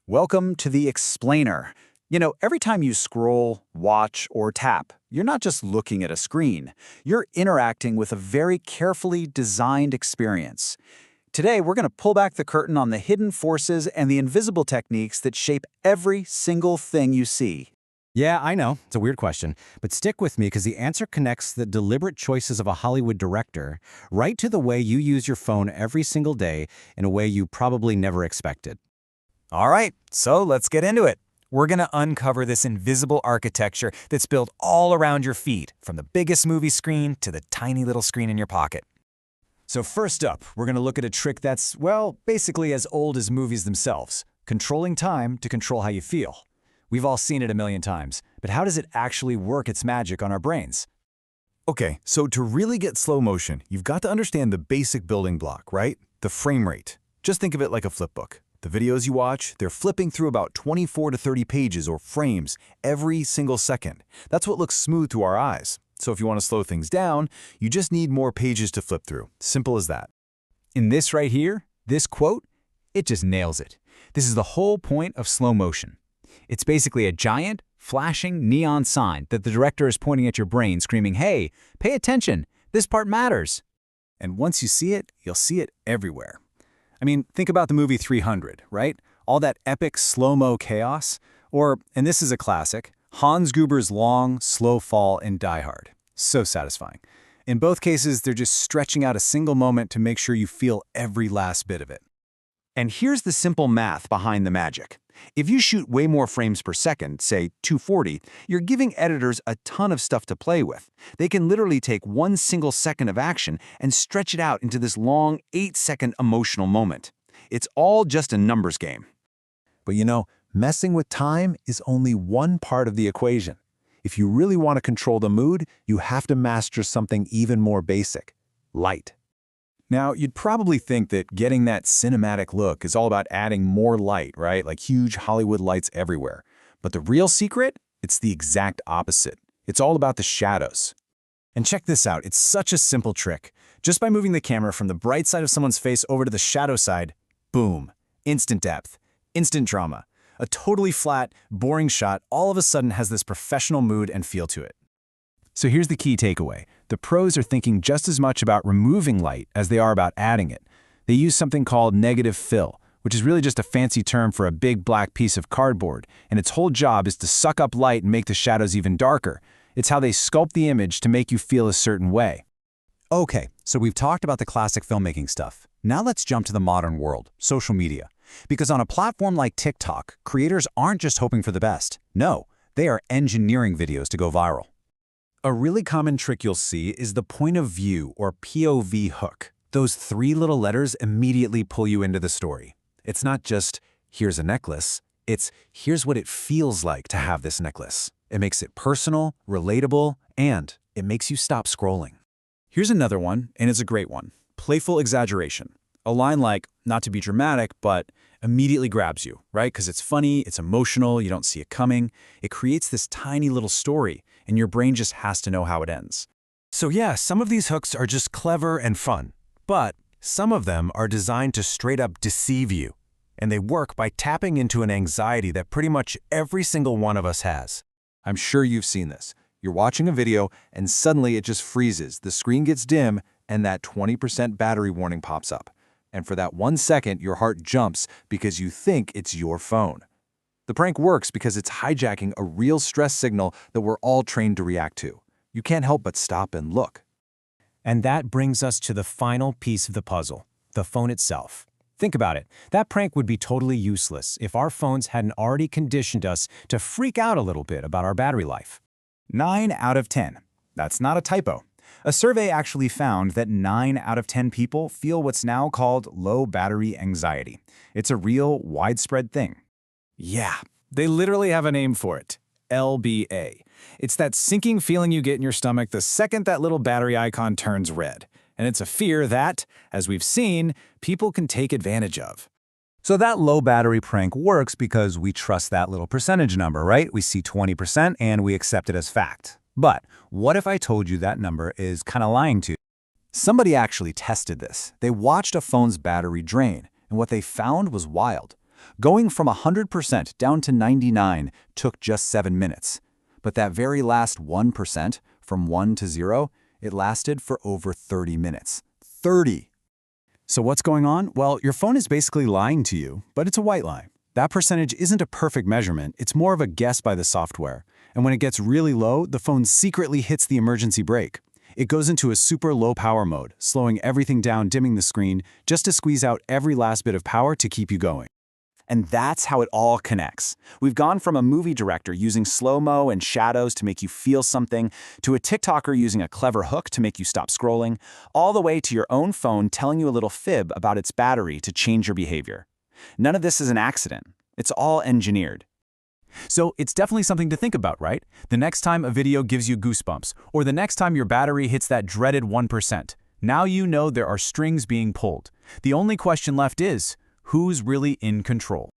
Welcome to the Explainer. Every time you scroll, watch, or tap, you're not just looking at a screen. You're interacting with a very carefully designed experience. Today, we're going to pull back the curtain on the hidden forces and the invisible techniques that shape every single thing you see. Yeah, I know. It's a weird question. But stick with me because the answer connects the deliberate choices of a Hollywood director right to the way you use your phone every single day in a way you probably never expected. All right, so let's get into it. We're going to uncover this invisible architecture that's built all around your feet, from the biggest movie screen to the tiny little screen in your pocket. So first up, we're going to look at a trick that's, well, basically as old as movies themselves, controlling time to control how you feel. We've all seen it a million times, but how does it actually work its magic on our brains? Okay, so to really get slow motion, you've got to understand the basic building block, right? The frame rate. Just think of it like a flip book. The videos you watch, they're flipping through about 24 to 30 pages or frames every single second. That's what looks smooth to our eyes. So if you want to slow things down, you just need more pages to flip through. Simple as that. In this right here, this quote, it just nails it. This is the whole point of slow motion. It's basically a giant, flashing neon sign that the director is pointing at your brain, screaming, "Hey, pay attention, this part matters." And once you see it, you'll see it everywhere. I mean, think about the movie 300, right? All that epic slow-mo chaos. Or, and this is a classic, Hans Gruber's long, slow fall in Die Hard. So satisfying. In both cases, they're just stretching out a single moment to make sure you feel every last bit of it. And here's the simple math behind the magic. If you shoot way more frames per second, say 240, you're giving editors a ton of stuff to play with. They can literally take one single second of action and stretch it out into this long 8-second emotional moment. It's all just a numbers game. But messing with time is only one part of the equation. If you really want to control the mood, you have to master something even more basic: light. Now, you'd probably think that getting that cinematic look is all about adding more light, right? Like huge Hollywood lights everywhere. But the real secret? It's the exact opposite. It's all about the shadows. And check this out, it's such a simple trick. Just by moving the camera from the bright side of someone's face over to the shadow side, boom, instant depth, instant drama. A totally flat, boring shot all of a sudden has this professional mood and feel to it. So here's the key takeaway. The pros are thinking just as much about removing light as they are about adding it. They use something called negative fill, which is really just a fancy term for a big black piece of cardboard, and its whole job is to suck up light and make the shadows even darker. It's how they sculpt the image to make you feel a certain way. Okay, so we've talked about the classic filmmaking stuff. Now let's jump to the modern world, social media. Because on a platform like TikTok, creators aren't just hoping for the best. No, they are engineering videos to go viral. A really common trick you'll see is the point of view or POV hook. Those 3 little letters immediately pull you into the story. It's not just, here's a necklace, it's, here's what it feels like to have this necklace. It makes it personal, relatable, and it makes you stop scrolling. Here's another one, and it's a great one. Playful exaggeration. A line like, not to be dramatic, but immediately grabs you, right? Because it's funny, it's emotional, you don't see it coming. It creates this tiny little story, and your brain just has to know how it ends. So yeah, some of these hooks are just clever and fun, but some of them are designed to straight up deceive you. And they work by tapping into an anxiety that pretty much every single one of us has. I'm sure you've seen this. You're watching a video and suddenly it just freezes, the screen gets dim, and that 20% battery warning pops up. And for that 1 second, your heart jumps because you think it's your phone. The prank works because it's hijacking a real stress signal that we're all trained to react to. You can't help but stop and look. And that brings us to the final piece of the puzzle, the phone itself. Think about it. That prank would be totally useless if our phones hadn't already conditioned us to freak out a little bit about our battery life. 9 out of 10. That's not a typo. A survey actually found that 9 out of 10 people feel what's now called low battery anxiety. It's a real, widespread thing. Yeah, they literally have a name for it. LBA. It's that sinking feeling you get in your stomach the second that little battery icon turns red. And it's a fear that, as we've seen, people can take advantage of. So that low battery prank works because we trust that little percentage number, right? We see 20% and we accept it as fact. But what if I told you that number is kind of lying to you? Somebody actually tested this. They watched a phone's battery drain, and what they found was wild. Going from 100% down to 99 took just 7 minutes. But that very last 1%, from 1 to 0, it lasted for over 30 minutes. 30! So what's going on? Well, your phone is basically lying to you, but it's a white lie. That percentage isn't a perfect measurement, it's more of a guess by the software. And when it gets really low, the phone secretly hits the emergency brake. It goes into a super low power mode, slowing everything down, dimming the screen, just to squeeze out every last bit of power to keep you going. And that's how it all connects. We've gone from a movie director using slow-mo and shadows to make you feel something, to a TikToker using a clever hook to make you stop scrolling, all the way to your own phone telling you a little fib about its battery to change your behavior. None of this is an accident. It's all engineered. So it's definitely something to think about, right? The next time a video gives you goosebumps, or the next time your battery hits that dreaded 1%, now you know there are strings being pulled. The only question left is, who's really in control?